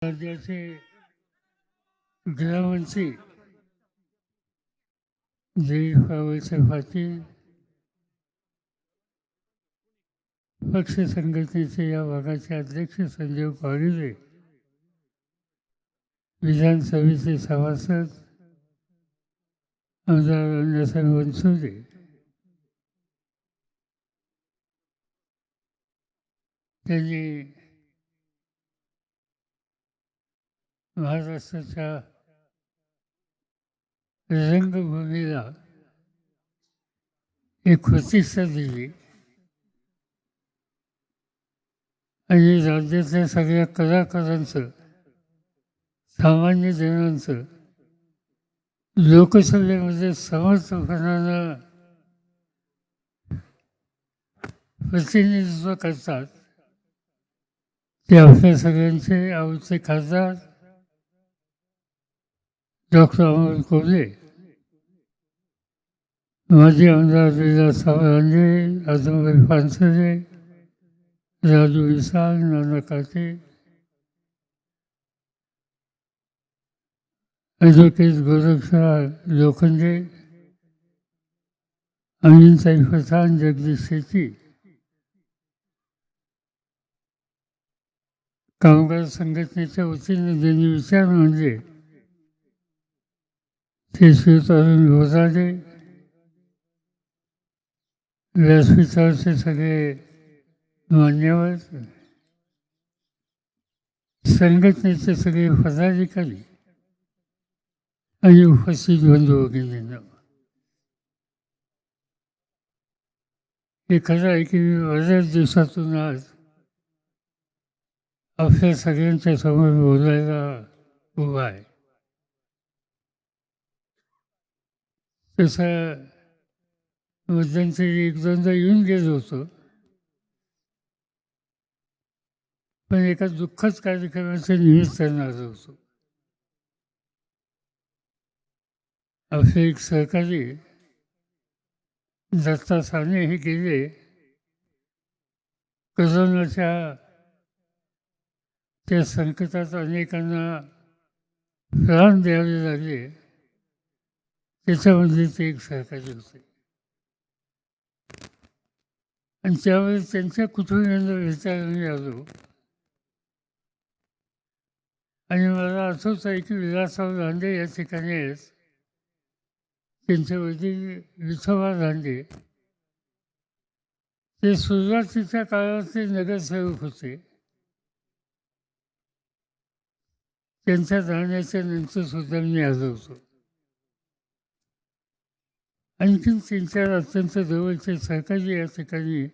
राज्याचे गृहमंत्री जयंत पाटील, पक्ष संघटनेचे या भागाचे अध्यक्ष संजय पाडुले, विधानसभेचे सभासद आमदार अण्णासाहेब बनसोडे, त्यांनी महाराष्ट्राच्या रंगभूमीला एक प्रतिष्ठा दिली आणि राज्यातल्या सगळ्या कलाकारांचं, सामान्य जनांचं लोकसभेमध्ये समर्थपणानं प्रतिनिधित्व करतात. ते आपल्या सगळ्यांचे आवडते खासदार डॉक्टर अमोल कोल्हे, माजी आमदार विलासराव रानडे, आजमभाई पानसरे, राजू विशाल, नाना काटे, ॲडव्होकेट गोरक्षनाथ लोखंडे, अमीनताई पठाण, जगदीश शेट्टी, कामगार संघटनेच्या वतीने ज्यांनी विचार मांडले ते श्री अरुण घोसाळे, व्यासपीठावरचे सगळे मान्यवर, संघटनेचे सगळे पदाधिकारी आणि उपस्थित बंधू भगिनींना, हे खरं आहे की मी बऱ्याच दिवसातून आज आपल्या सगळ्यांच्या समोर बोलायला उभा आहे. तसं मध्यंतरी एक दोनदा येऊन गेलो होतो, पण एका दुःखद कार्यक्रमाच्या निमित्तानं आलो होतो. आपले एक सहकारी दत्ता साने हे गेले, कोरोनाच्या त्या संकटात अनेकांना प्राण द्यावे लागले, त्याच्यामध्ये ते एक सहकारी होते. आणि त्यावेळेस त्यांच्या कुटुंबियांना भेटायला मी आलो आणि मला आठवत आहे की विलासराव रानडे या ठिकाणी आहेत. त्यांचे वडील विठोबा रानडे ते सुरुवातीच्या काळातले नगरसेवक होते. त्यांच्या जाण्याच्या नंतर सुद्धा मी आलो होतो. आणखीन 3-4 अत्यंत जवळचे सहकारी या ठिकाणी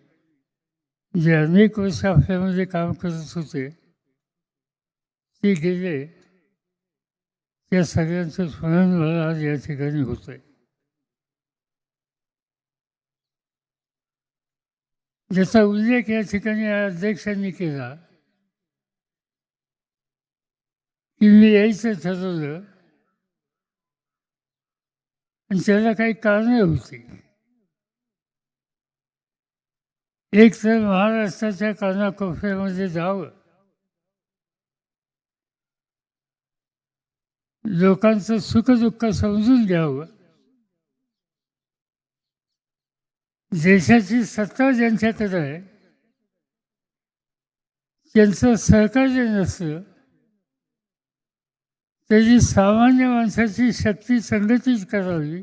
जे अनेक वर्ष आपल्यामध्ये काम करत होते ते गेले. त्या सगळ्यांचं स्मरण मला आज या ठिकाणी होत आहे. ज्याचा उल्लेख या ठिकाणी अध्यक्षांनी केला की मी यायचं ठरवलं आणि त्याला काही कारणे होती. एक तर महाराष्ट्राच्या कानाकोपऱ्यामध्ये जावं, लोकांचं सुखदुःख समजून घ्यावं, देशाची सत्ता ज्यांच्याकडे आहे त्यांचं सहकार्य नसलं तरी सामान्य माणसाची शक्ती संघटित करावी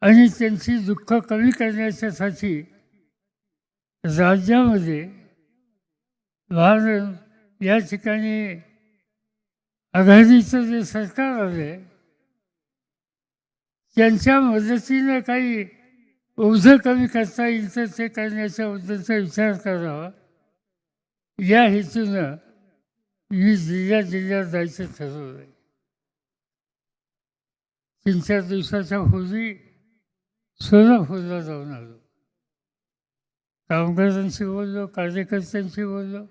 आणि त्यांची दुःख कमी करण्यासाठी राज्यामध्ये भारत या ठिकाणी आघाडीचं जे सरकार आले त्यांच्या मदतीनं काही ओझं कमी करता येईल तर ते करण्याच्याबद्दलचा विचार करावा. या हेतूनं मी जिल्ह्यात जायचं ठरवलं. 3-4 दिवसाच्या पूर्वी सोलापूरला जाऊन आलो. कामगारांशी बोललो, कार्यकर्त्यांशी बोललो,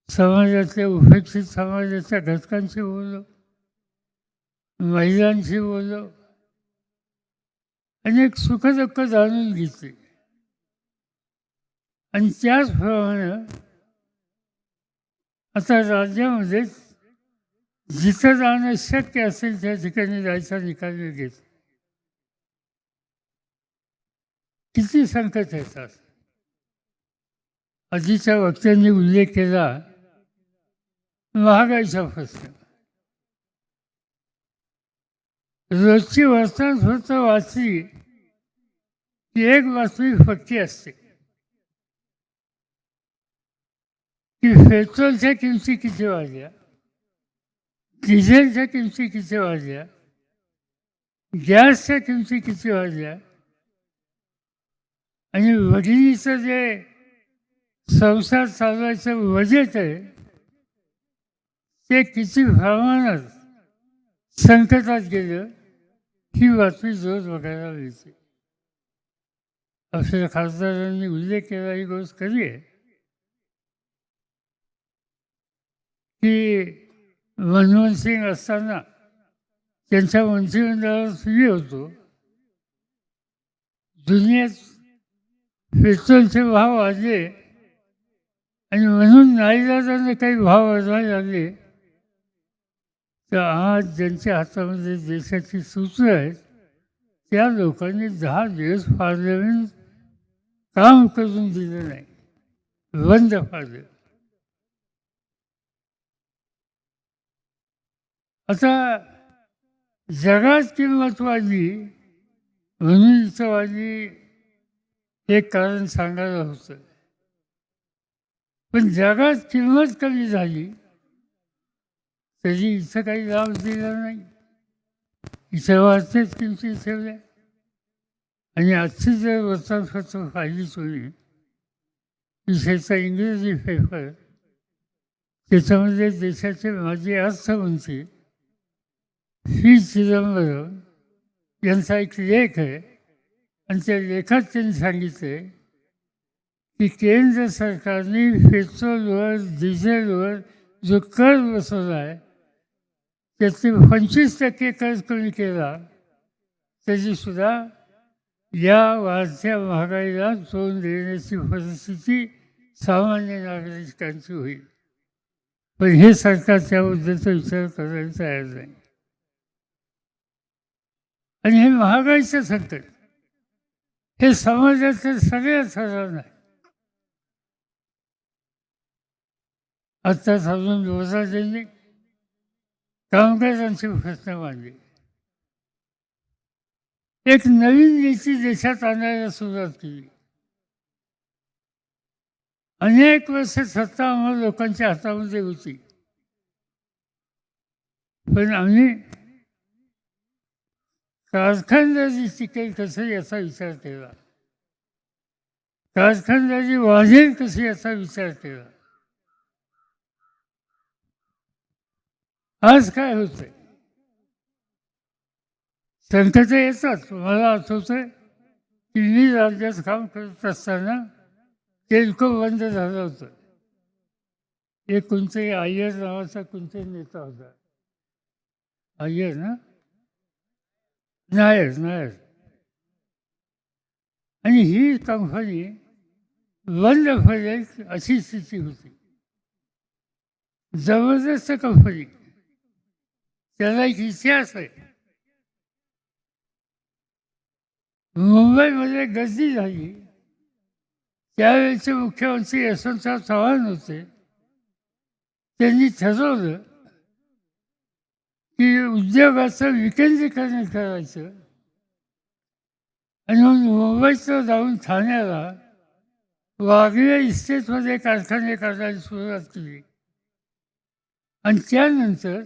समाजातल्या उपेक्षित समाजाच्या घटकांशी बोललो, महिलांशी बोललो, अनेक सुखदुःख जाणून घेतली आणि त्याचप्रमाणे आता राज्यामध्ये जिथं जाणं शक्य असेल त्या ठिकाणी जायचा निकाल घेत. किती संकट येतात. आधीच्या वक्त्यांनी उल्लेख केला महागाईचा प्रश्न. रोजची वर्तमानपत्र वाचली की एक बातमी पक्की असते की पेट्रोलच्या किमती किती वाढल्या, डिझेलच्या किमती किती वाढल्या, गॅसच्या किमती किती वाढल्या आणि वडिलीचं जे संसार चालवायचं बजेट आहे ते किती प्रमाणात संकटात गेलं ही बातमी रोज बघायला मिळते. आपल्या खासदारांनी उल्लेख केला ही गोष्ट खरी आहे की मनमोहन सिंग असताना त्यांच्या मंत्रिमंडळावर मी होतो. दुनियेत पेट्रोलचे भाव वाढले आणि म्हणून नाईलाजाने काही भाव वाढवायला लागले तर आज ज्यांच्या हातामध्ये देशाची सूत्र आहेत त्या लोकांनी 10 दिवस पार्लमेंट काम करून दिलं नाही, बंद पाडलं. आता जगात किंमत वाढली म्हणून इथं वाढली एक कारण सांगायला होतं, पण जगात किंमत कमी झाली तरी इथं काही लाभ दिला नाही. इथं वाढतेच किमती ठेवल्या. आणि आजची जर वर्तमानपत्र पाहिली तुम्ही, विशेषतः इंग्रजी पेपर, त्याच्यामध्ये देशाचे माजी अर्थमंत्री पी. चिदंबरम यांचा एक लेख आहे आणि त्या लेखात त्यांनी सांगितले की केंद्र सरकारने पेट्रोलवर डिझेलवर जो कर बसवला आहे त्यातले 25% कर कमी केला तरीसुद्धा या वाढत्या महागाईला तोंड देण्याची परिस्थिती सामान्य नागरिकांची होईल. पण हे सरकार त्याबद्दलचा विचार करायला तयार नाही. आणि हे महागाईचं संकट हे समाजाच्या सगळ्या थरांना आहे. आत्ताच अजून रोजाजींनी कामगारांचे प्रश्न मांडले. एक नवीन नीती देशात आणायला सुरुवात केली. अनेक वर्ष सत्ता आम्हाला लोकांच्या हातामध्ये होती, पण आम्ही कारखानदारी टिकेल कसं याचा विचार केला, कारखानदारी वाढेल कशी याचा विचार केला. आज काय होतंय, संकट येतात. मला आठवतंय की मी राज्यात काम करत असताना टेल्को बंद झालं होतं. एक कोणतरी अय्यर नावाचा कोणतरी नेता होता, अय्यर ना, नायर. आणि ही कंपनी बंद पडेल अशी स्थिती होती. जबरदस्त कंपनी, त्याला एक इतिहास आहे. मुंबईमध्ये गर्दी झाली. त्यावेळेचे मुख्यमंत्री यशवंतराव चव्हाण होते. त्यांनी ठरवलं की उद्योगाचं विकेंद्रीकरण करायचं आणि मग मुंबईचं जाऊन ठाण्याला वाघवे इस्टेटमध्ये कारखाने काढायला सुरुवात केली. आणि त्यानंतर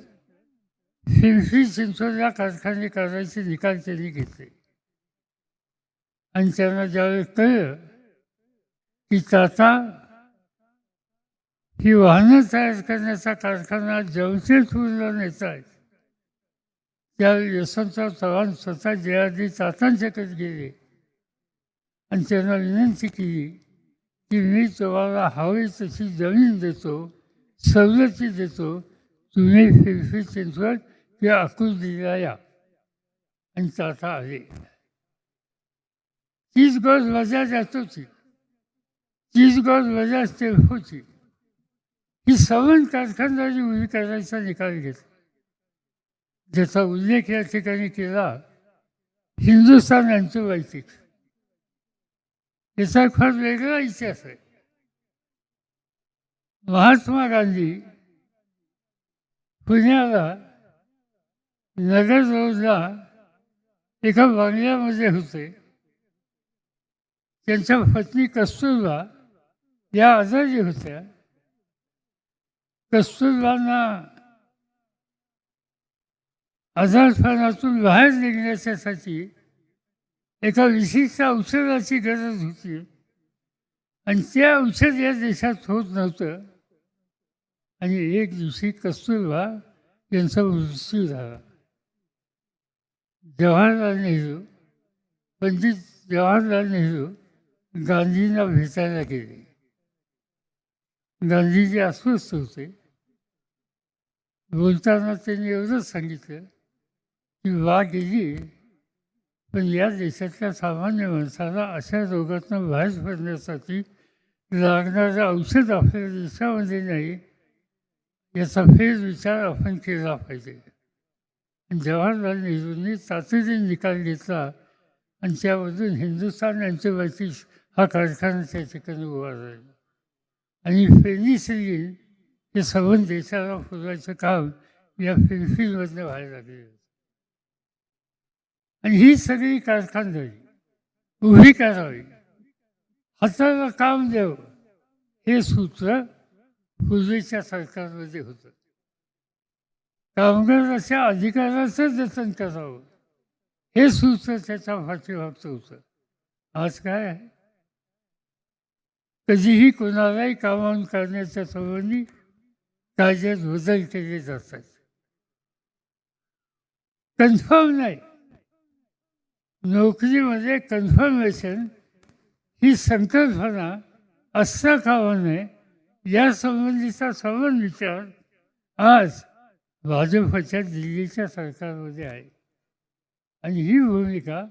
पिंपरी चिंचवडला कारखाने काढायचे निकाल त्यांनी घेतले. आणि त्यांना ज्यावेळेस कळलं की टाटा ही वाहनं तयार करण्याचा कारखाना जमशेदपूरला नेत आहेत, त्यावेळी यशवंतराव चव्हाण स्वतः जयादी टाटांच्याकडे गेले आणि त्यांना विनंती केली की मी तुम्हाला हवी तशी जमीन देतो, सवलती देतो, तुम्ही पिंपरी चिंचवड किंवा अकुर्डीला या. आणि टाटा आले. तीच गोष्ट बजाज ऑटोची, तीच गोष्ट बजाज टेम्पोची. ही सवन कारखानदारी उभी करायचा निकाल घेतला, ज्याचा उल्लेख या ठिकाणी केला हिंदुस्थान अँटिबायोटिक. याचा फार वेगळा इतिहास आहे. महात्मा गांधी पुण्याला नगर रोडला एका बंगल्यामध्ये होते. त्यांच्या पत्नी कस्तुरबा या आजारी होत्या. कस्तुरबांना आजारपणातून बाहेर निघण्यासाठी एका विशिष्ट औषधाची गरज होती आणि त्या औषध या देशात होत नव्हतं. आणि एक दिवशी कस्तुरबा यांचा मृत्यू झाला. जवाहरलाल नेहरू, पंडित जवाहरलाल नेहरू गांधींना भेटायला गेले. गांधीजी अस्वस्थ होते. बोलताना त्यांनी एवढंच सांगितलं की वा गेली, पण या देशातल्या सामान्य माणसाला अशा रोगातून बाहेर पडण्यासाठी लागणारं औषध आपल्या देशामध्ये नाही, याचा फेरविचार आपण केला पाहिजे. जवाहरलाल नेहरूंनी तातडीने निकाल घेतला आणि त्यामधून हिंदुस्थान अँटिबायोटिक्स हा कारखाना त्या ठिकाणी उभा राहिला. आणि पेनिसिलिन हे सवन देशाला पुरवायचं काम या फिलिपिनमधनं व्हायला लागले. आणि ही सगळी कारखानदारी उभी करावी, हाताला काम द्यावं, हे सूत्र पूर्वीच्या सरकारमध्ये होतं. कामगाराच्या अधिकाराचं जतन करावं, हे सूत्र त्याच्या पाठीमागचं होतं. आज काय आहे? कधीही कोणालाही कामावून काढण्याच्या संबंधी कायद्यात बदल केले जातात. कन्फर्म नाही. नोकरीमध्ये कन्फर्मेशन ही संकल्पना असता कामा नये, यासंबंधीचा समान विचार आज भाजपच्या दिल्लीच्या सरकारमध्ये आहे. आणि ही भूमिका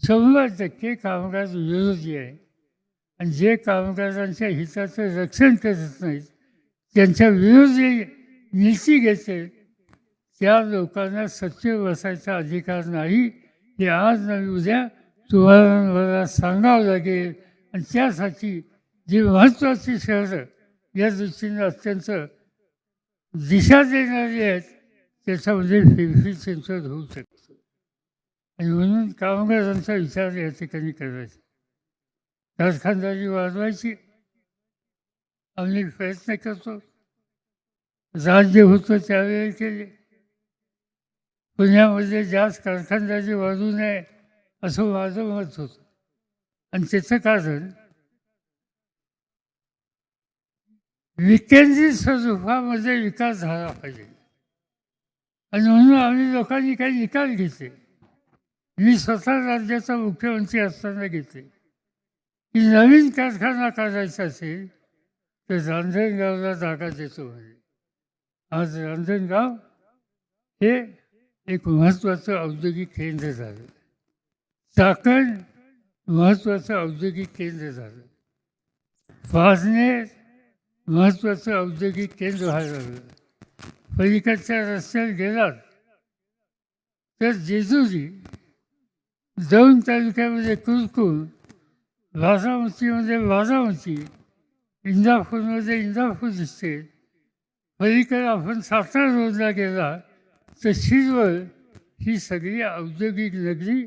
100% कामगार विरोधी आहे. आणि जे कामगारांच्या हिताचं रक्षण करत नाहीत, त्यांच्या विरोधी नीती घेते, त्या लोकांना सत्य बसायचा अधिकार नाही, हे आज नाही उद्या तुम्हाला मला सांगावं लागेल. आणि त्यासाठी जी महत्त्वाची शहरं या दृष्टीने अत्यंत दिशा देणारी आहेत, त्याच्यामध्ये पिंपरी चिंचवड होऊ शकतं. आणि म्हणून कामगारांचा विचार या ठिकाणी करायचा. कारखानदारी वाढवायची आम्ही प्रयत्न करतो. राज्य होतं त्यावेळी केले. पुण्यामध्ये जास्त कारखानदारी वाढू नये असं माझं मत होतं. आणि त्याचं कारण विकेंद्रित स्वरूपामध्ये विकास झाला पाहिजे. आणि म्हणून आम्ही लोकांनी काही निकाल घेतले. मी स्वतः राज्याचा मुख्यमंत्री असताना घेतले की नवीन कारखाना काढायचा असेल तर रांजणगावला जागा देतो म्हणजे. आज रांजणगाव हे एक महत्त्वाचं औद्योगिक केंद्र झालं. चाकण महत्त्वाचं औद्योगिक केंद्र झालं. पारनेर महत्त्वाचं औद्योगिक केंद्र व्हायला लागलं. पलीकडच्या रस्त्यावर गेलात तर जेजुरी, दौंड तालुक्यामध्ये कुरकूर, बारामतीमध्ये बारामती, इंदापूरमध्ये इंदापूर दिसते. पलीकडे आपण सातारा रोडला गेला तर शिरवळ, ही सगळी औद्योगिक नगरी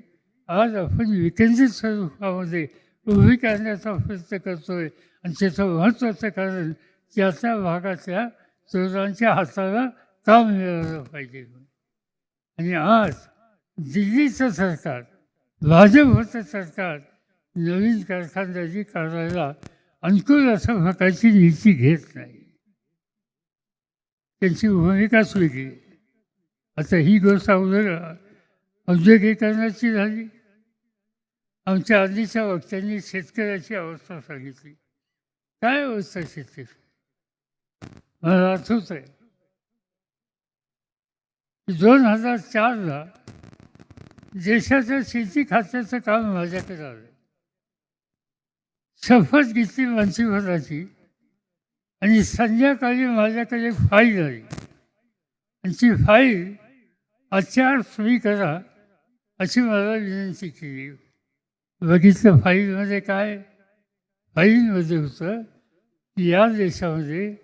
आज आपण विकेंद्रित स्वरूपामध्ये उभी करण्याचा प्रयत्न करतोय. आणि त्याचं महत्त्वाचं कारण त्या भागातल्या तरुणांच्या हाताला काम मिळालं पाहिजे. आणि आज दिल्लीचं सरकार, भाजपचं सरकार नवीन कारखानदारी काढायला अनुकूल असं प्रकारची नीती घेत नाही. त्यांची भूमिकाच वेगळी. आता ही गोष्ट औद्योगिकरणाची झाली. आमच्या आधीच्या वक्त्यांनी शेतकऱ्याची अवस्था सांगितली. काय अवस्था शेतकरी? मला आठवत आहे की 2004ला देशाच्या शेती खात्याचं काम माझ्याकडे आलं. शपथ घेतली मंत्रिपदाची आणि संध्याकाळी माझ्याकडे एक फाईल आली आणि ती फाईल आचार फ्री करा अशी मला विनंती केली. बघितलं फाईलमध्ये काय, फाईलमध्ये होतं की या देशामध्ये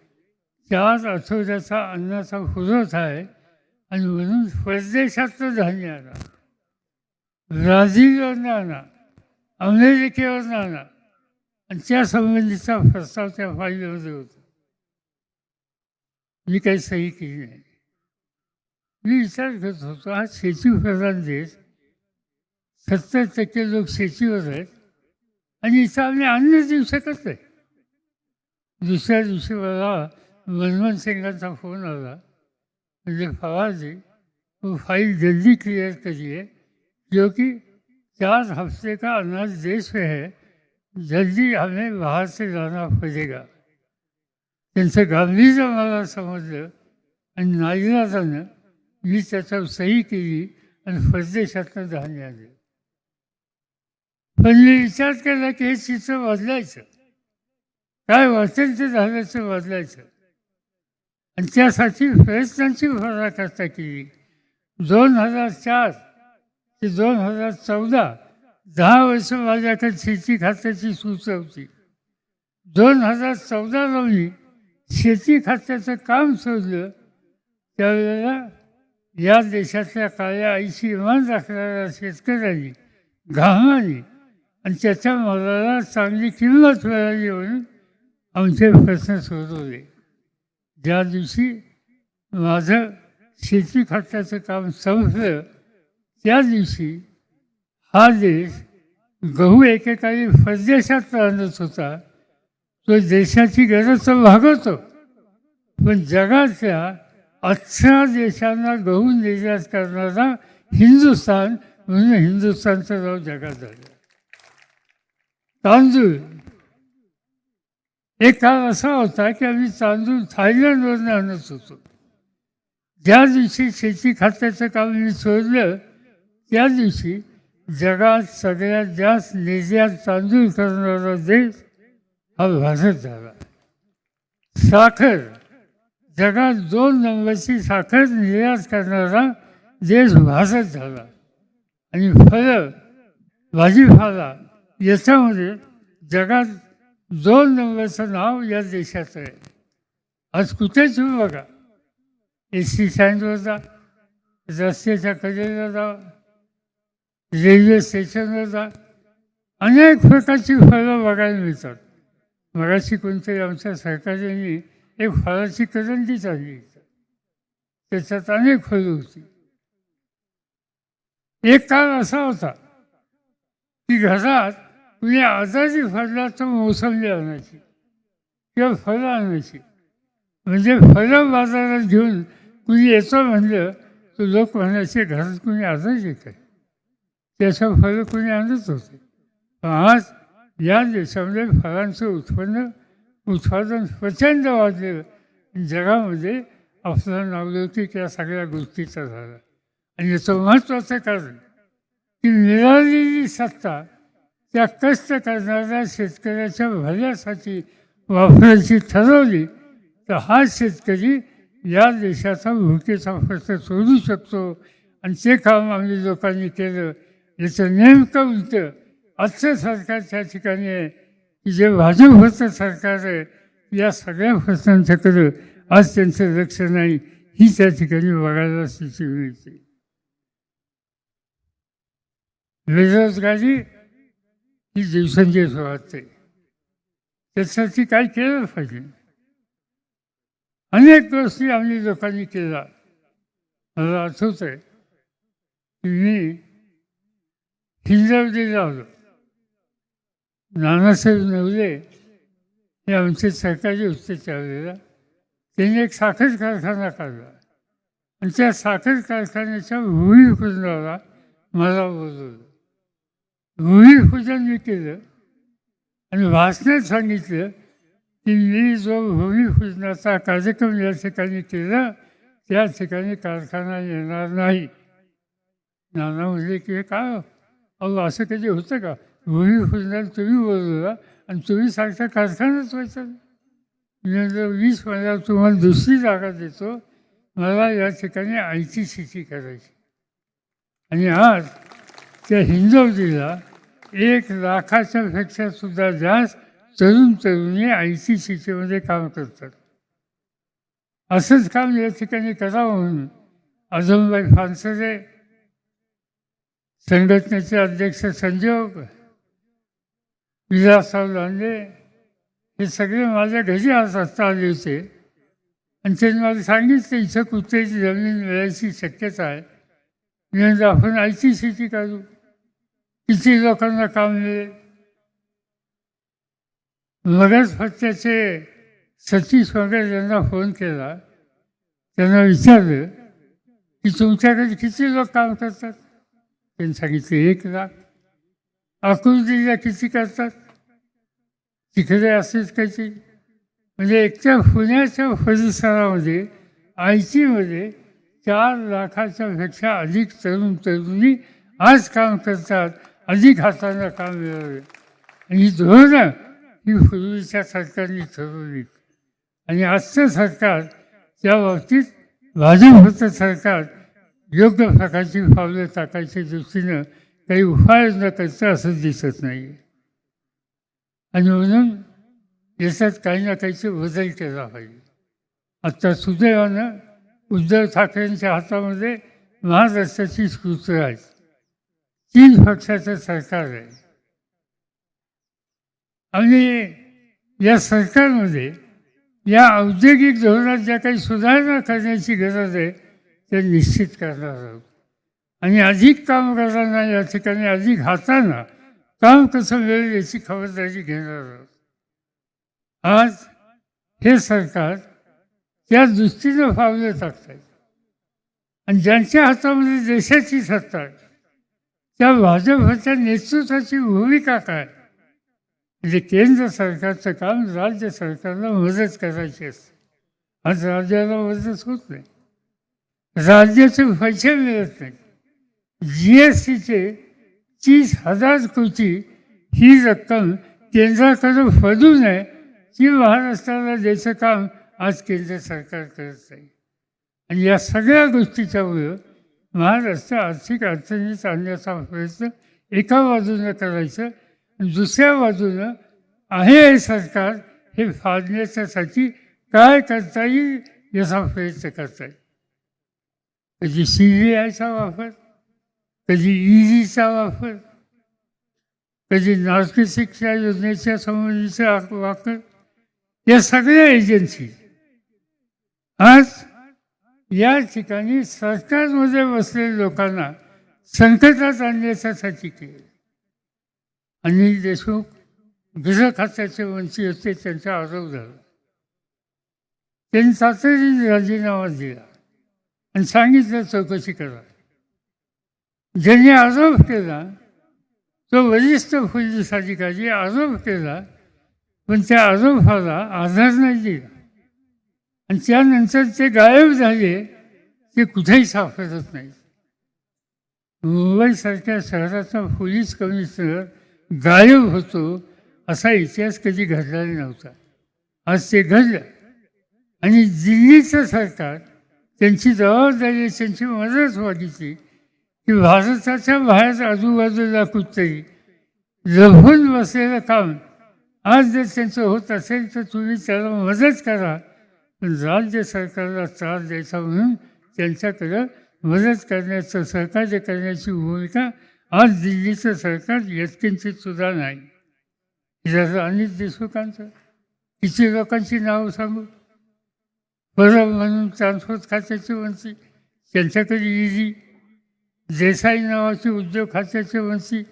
4 आठवड्याचा अन्नाचा पुरवठा आहे आणि म्हणून परदेशातलं धान्य आणा, ब्राझीलवरनं आणा, अमेरिकेवरनं आणा आणि त्या संबंधीचा प्रस्ताव त्या फाईलमध्ये होता. मी काही सही केली नाही. मी विचार करत होतो, हा शेतीप्रधान देश, 70% लोक शेतीवर आहेत आणि इथं आम्ही अन्न देऊ शकत नाही. दुसऱ्या दिवशी मला मनमोहन सिंगांचा फोन आला, म्हणजे फवार जी वो फाइल जल्दी क्लियर करिए क्योंकि 4 हफ्ते का अनाज देश में है, जल्दी हमें बाहर से लाना पड़ेगा. त्यांचं गांभीर्य मला समजलं आणि नाईलाजानं मी त्याच्यावर सही केली आणि परदेशातनं धान्य आणलं. पण मी विचार केला की हे चित्र बदलायचं, काय वाटेल ते झाल्याचं बदलायचं आणि त्यासाठी प्रयत्नांची पराकाष्ठा केली. 2004 ते 2014 10 वर्ष माझ्याकडे शेती खात्याची सूच होती. 2014ला मी शेती खात्याचं काम सोडलं. त्यावेळेला या देशातल्या काळ्या आईची इमान राखणाऱ्या शेतकऱ्यांनी घामाने आणि त्याच्या मालाला चांगली किंमत मिळाली म्हणून आमचे प्रश्न सोडवले. ज्या दिवशी माझं शेती खात्याचं काम संपलं त्या दिवशी हा देश गहू एकेकाळी परदेशात आणत होता. तो देशाची गरज तर भागवतो, पण जगातल्या 18 देशांना गहू निर्यात करणारा हिंदुस्थान म्हणून हिंदुस्थानचं नाव जगात झालं. तांदूळ एक काळ असा होता की आम्ही तांदूळ थायलंडवरून आणत होतो. ज्या दिवशी शेती खात्याचं काम मी सोडलं त्या दिवशी जगात सगळ्यात जास्त निर्यात तांदूळ करणारा देश हा भारत झाला. साखर जगात 2 नंबरची साखर निर्यात करणारा देश भारत झाला. आणि फळं भाजीपाला याच्यामध्ये जगात 2 नंबरचं नाव या देशाचं आहे. आज कुठेच तुम्ही बघा, एस टी स्टँडवर जा, रस्त्याच्या कडेला जा, रेल्वे स्टेशनवर जा, अनेक प्रकारची फळं बघायला मिळतात. मगाशी कोणतरी आमच्या सरकारने एक फळाची करंडी चालली, त्याच्यात अनेक फळं होती. एक काळ असा होता की घरात कुणी आजारी पडला तर मोसंबी आणायची किंवा फळं आणायची. म्हणजे फळं बाजारात घेऊन कुणी येतो म्हणलं तर लोक म्हणायचे घरात कुणी आजारी काय, त्याच्या फळं कुणी आणत होते. आज या देशामध्ये फळांचं उत्पादन प्रचंड वाढलं. जगामध्ये आपला नावलौकिक या सगळ्या गोष्टीचा झाला. आणि याचं महत्त्वाचं कारण की मिळालेली सत्ता त्या कष्ट करणाऱ्या शेतकऱ्याच्या भल्यासाठी वापरायची ठरवली तर हा शेतकरी या देशाचा भुकेचा प्रश्न सोडू शकतो. आणि ते काम आम्ही लोकांनी केलं. याचं नेमकं उलटं आजचं सरकार त्या ठिकाणी आहे की जे भाजपचं सरकार आहे या सगळ्या प्रश्नांच्याकडं आज त्यांचं लक्ष नाही. ही त्या ठिकाणी बघायला स्थिती मिळते. बेरोजगारी ही दिवसेंदिवस वाढते, त्यासाठी काय केलं पाहिजे. अनेक गोष्टी आम्ही लोकांनी केल्या. मला आठवत आहे की मी हिंजवडीला आलो. नानासाहेब नवले हे आमचे सरकारी होते त्यावेळेला. त्यांनी एक साखर कारखाना काढला आणि त्या साखर कारखान्याच्या भूमिपूजनाला मला बोलवलं. भूमिपूजन मी केलं आणि भाषणात सांगितलं की मी जो भूमिपूजनाचा कार्यक्रम या ठिकाणी केला त्या ठिकाणी कारखाना येणार नाही. नाना म्हणले की हे काय अहो असं कधी होतं का, भूमिपूजनाला तुम्ही बोलवला आणि तुम्ही सांगता कारखानाच व्हायचा. नंतर 20 महिन्यात तुम्हाला दुसरी जागा देतो, मला या ठिकाणी आयची शेती करायची. आणि आज त्या हिंजवडीला 1,00,000च्या पेक्षा सुद्धा जास्त तरुण तरुणी आयची शेतीमध्ये काम करतात. असंच काम या ठिकाणी करावं म्हणून अजमबाई फानसरे, संघटनेचे अध्यक्ष संजोग, विलासराव लांडे हे सगळे माझ्या घरी आज असता आले होते. आणि त्यांनी मला सांगितलं इथं कुठेही जमीन मिळायची शक्यता आहे, म्हणजे आपण आयची शेती करू, किती लोकांना काम मिळेल. मगच पक्षाचे सतीश वगैरे यांना फोन केला, त्यांना विचारलं की तुमच्याकडे किती लोक काम करतात. त्यांनी सांगितलं 1,00,000. आकुर्डीला किती करतात, तिकडे असेच काहीतरी. म्हणजे एकट्या पुण्याच्या परिसरामध्ये आयटीमध्ये 4,00,000च्या पेक्षा अधिक तरुण तरुणी आज काम करतात, अधिक हातांना काम मिळावे. आणि ही धोरणं ही पूर्वीच्या सरकारने ठरवली. आणि आजचं सरकार त्या बाबतीत भाजपचं सरकार योग्य प्रकारची पावलं टाकायच्या दृष्टीनं काही उपाययोजना करतं असं दिसत नाही. आणि म्हणून याच्यात काही ना काहीचे बदल केला पाहिजे. आत्ता सुदैवानं उद्धव ठाकरेंच्या हातामध्ये महाराष्ट्राची सूत्र आहेत. 3 पक्षाचं सरकार आहे. आणि या सरकारमध्ये या औद्योगिक धोरणात ज्या काही सुधारणा करण्याची गरज आहे ते निश्चित करणार आहोत. आणि अधिक कामगारांना या ठिकाणी अधिक हातांना काम कसं मिळेल याची खबरदारी घेणार आहोत. आज हे सरकार त्या दृष्टीनं पावलं टाकत आहे. आणि ज्यांच्या हातामध्ये देशाची सत्ता आहे त्या भाजपच्या नेतृत्वाची भूमिका काय, म्हणजे केंद्र सरकारचं काम राज्य सरकारला मदत करायची असते. आज राज्याला मदत होत नाही, राज्याचे पैसे मिळत नाही. GSTचे 30,000 कोटी ही रक्कम केंद्राकडे पडू नये ती महाराष्ट्राला द्यायचं काम आज केंद्र सरकार करत आहे. आणि या सगळ्या गोष्टीच्यामुळं महाराष्ट्र आर्थिक अडचणीत आणण्याचा प्रयत्न एका बाजूनं करायचं, दुसऱ्या बाजूनं आहे हे सरकार हे फाडण्याच्यासाठी काय करता येईल याचा प्रयत्न करता येईल. कधी CBIचा वापर, कधी EDचा वापर, कधी नागरिक शिक्षा योजनेच्या संबंधीचा वापर. या सगळ्या एजन्सी आज या ठिकाणी सरकारमध्ये बसलेल्या लोकांना संकटात आणण्यासाठी केले. अनिल देशमुख गृह खात्याचे मंत्री होते, त्यांचा आरोप झाला. त्यांनी तातडीने राजीनामा दिला आणि सांगितलं चौकशी करा. ज्यांनी आरोप केला तो वरिष्ठ पोलीस अधिकारी आरोप केला, पण त्या आरोपाला आधार नाही दिला. आणि त्यानंतर ते गायब झाले, ते कुठेही सापडत नाही. मुंबईसारख्या शहराचा पोलीस कमिशनर गायब होतो असा इतिहास कधी घडलेला नव्हता. आज ते घडलं. आणि दिल्लीचं सरकार त्यांची जबाबदारी, त्यांची मदत मागितली की भारताच्या बाहेर आजूबाजूला कुठेही लपून बसलेलं काम आज जर त्यांचं होत असेल तर तुम्ही त्याला मदत करा. पण राज्य सरकारला त्रास द्यायचा म्हणून त्यांच्याकडं मदत करण्याचं, सहकार्य करण्याची भूमिका आज दिल्लीचं सरकार यत्किंचित सुद्धा नाही. जसं अनिल देशमुखांचं किती लोकांची नावं सांगू. परब म्हणून ट्रान्सपोर्ट खात्याचे मंत्री, त्यांच्याकडे ED. देसाई नावाचे उद्योग खात्याचे मंत्री,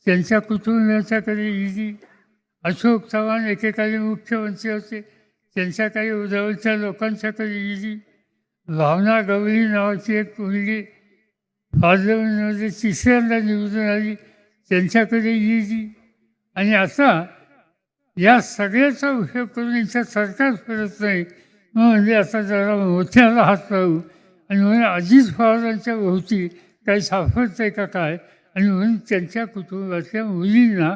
त्यांच्या कुटुंबियांच्याकडे ED. अशोक चव्हाण एकेकाळी मुख्यमंत्री होते, त्यांच्या काही जवळच्या लोकांच्याकडे ED. भावना गवळी नावाची एक मुलगी पार्लमेंटमध्ये 3ऱ्यांदा निवडून आली, त्यांच्याकडे ED. आणि आता या सगळ्याचा उपयोग करून इथं सरकार करत नाही. म्हणजे आता जरा मोठ्याला हात लावू आणि म्हणून अजित पवारांच्या भोवती काही सापडतं आहे का काय, आणि म्हणून त्यांच्या कुटुंबातल्या मुलींना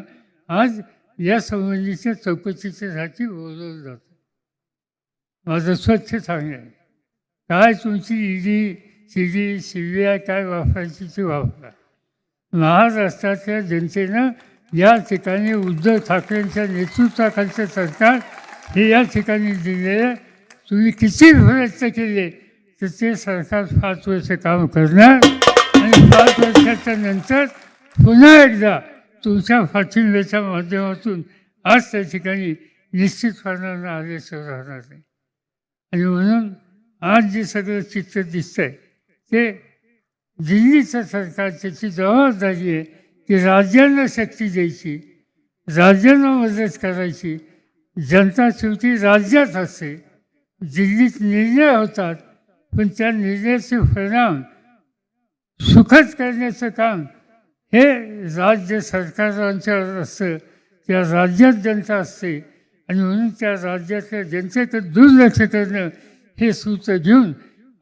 आज या संबंधीच्या चौकशीच्यासाठी बोलवलं जातं. माझं स्वच्छ सांगणं आहे. काय तुमची ईडी सीडी CBI काय वापरायची ती वापरा. महाराष्ट्रातल्या जनतेनं या ठिकाणी उद्धव ठाकरेंच्या नेतृत्वाखालचं सरकार हे या ठिकाणी दिलेलं तुम्ही किती प्रयत्न केले तर ते सरकार 5 वर्ष काम करणार आणि 5 वर्षाच्या नंतर पुन्हा एकदा तुमच्या पाठिंब्याच्या माध्यमातून आज त्या ठिकाणी निश्चितपणानं आल्याशिवाय राहणार नाही. आणि म्हणून आज जे सगळं चित्र दिसतंय ते दिल्लीचं सरकार त्याची जबाबदारी आहे की राज्यांना शक्ती द्यायची, राज्यांना मदत करायची. जनता शेवटी राज्यात असते. दिल्लीत निर्णय होतात पण त्या निर्णयाचे परिणाम सुखद करण्याचं काम हे राज्य सरकारांच्यावर असतं. त्या राज्यात जनता असते आणि म्हणून त्या राज्यातल्या जनतेकडे दुर्लक्ष करणं हे सूत्र घेऊन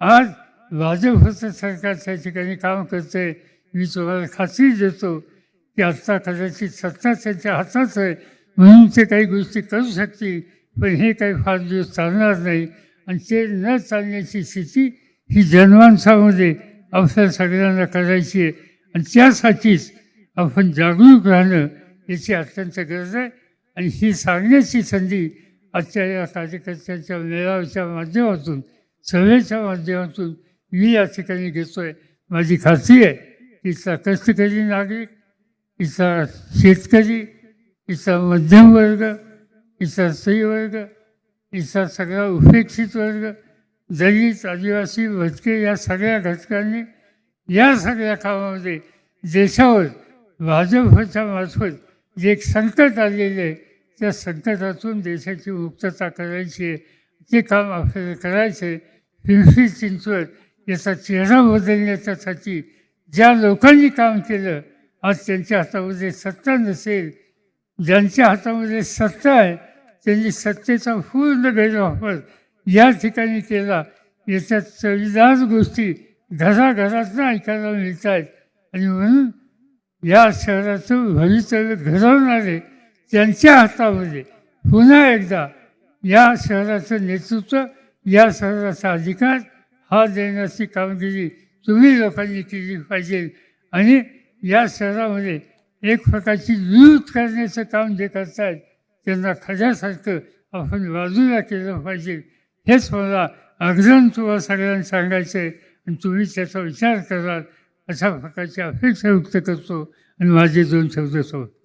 आज भाजपचं सरकार त्या ठिकाणी काम करतं आहे. मी तुम्हाला खात्री देतो की आत्ता कदाचित सत्ता त्यांच्या हातात आहे म्हणून ते काही गोष्टी करू शकतील, पण हे काही फार दिवस चालणार नाही. आणि ते न चालण्याची स्थिती ही जनमानसामध्ये आपल्या सगळ्यांना करायची आहे आणि त्यासाठीच आपण जागरूक राहणं याची अत्यंत गरज आहे. आणि ही सांगण्याची संधी आजच्या या कार्यकर्त्यांच्या मेळाव्याच्या माध्यमातून, सभेच्या माध्यमातून मी या ठिकाणी घेतो आहे. माझी खात्री आहे की इथला कष्टकरी नागरिक, इथला शेतकरी, इथला मध्यम वर्ग, इथला स्त्री वर्ग, इथला सगळा उपेक्षित वर्ग, दलित, आदिवासी, भटके या सगळ्या घटकांनी या सगळ्या कामामध्ये देशावर भाजपच्या मार्फत जे एक संकट आलेलं आहे त्या संकटातून देशाची मुक्तता करायची आहे. ते काम आपल्याला करायचं आहे. पिंपरी चिंचवड याचा चेहरा बदलण्यासाठी ज्या लोकांनी काम केलं, आज त्यांच्या हातामध्ये सत्ता नसेल, ज्यांच्या हातामध्ये सत्ता आहे त्यांनी सत्तेचा पूर्ण गैरवापर या ठिकाणी केला. याच्यात चवीदार गोष्टी घराघरातून ऐकायला मिळत आहेत. आणि म्हणून या शहराचं भवितव्य घडवणारे त्यांच्या हातामध्ये पुन्हा एकदा या शहराचं नेतृत्व, या शहराचा अधिकार हा देण्याची कामगिरी तुम्ही लोकांनी केली पाहिजे. आणि या शहरामध्ये एक प्रकारची लूट करण्याचं काम जे करतायत त्यांना खऱ्यासारखं आपण बाजूला केलं पाहिजे. हेच मला आग्रह तुम्हाला सगळ्यांना सांगायचं आहे आणि तुम्ही त्याचा विचार कराल अशा प्रकारची अपेक्षा व्यक्त करतो आणि माझे 2 शब्द सोडतो.